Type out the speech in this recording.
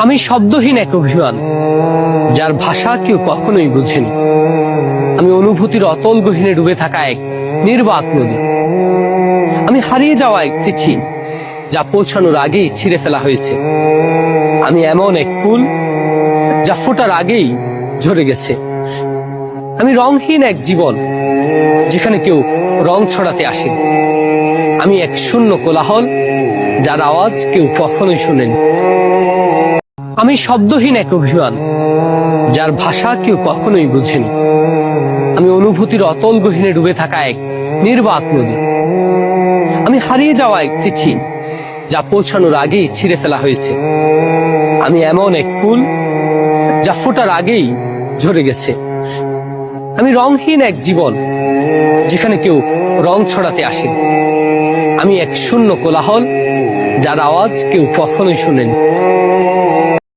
আমি শব্দহীন এক অভিমান, যার ভাষা কেউ কখনোই বুঝেনি। আমি অনুভূতির অতল গহীনে ডুবে থাকা এক নির্বাক নদী। আমি হারিয়ে যাওয়া এক চিঠি, যা পৌঁছানোর আগেই ছিঁড়ে ফেলা হয়েছে। আমি এমন এক ফুল, যা ফোটার আগেই ঝরে গেছে। আমি রংহীন এক জীবন, যেখানে কেউ রং ছড়াতে আসে। আমি এক শূন্য কোলাহল, যার আওয়াজ কেউ কখনোই শুনেনি। আমি শব্দহীন এক অভিমান, যার ভাষা কেউ কখনোই বুঝেনি। আমি অনুভূতির অতল গহীনে ডুবে থাকা এক নির্বাক নদী। আমি হারিয়ে যাওয়া এক চিঠি, যা পৌঁছানোর আগেই ছিঁড়ে ফেলা হয়েছে। আমি এমন এক ফুল, যা ফোটার আগেই ঝরে গেছে। আমি রংহীন এক জীবন, যেখানে কেউ রং ছড়াতে আসে। আমি এক শূন্য কোলাহল, যার আওয়াজ কেউ কখনোই শুনেনি।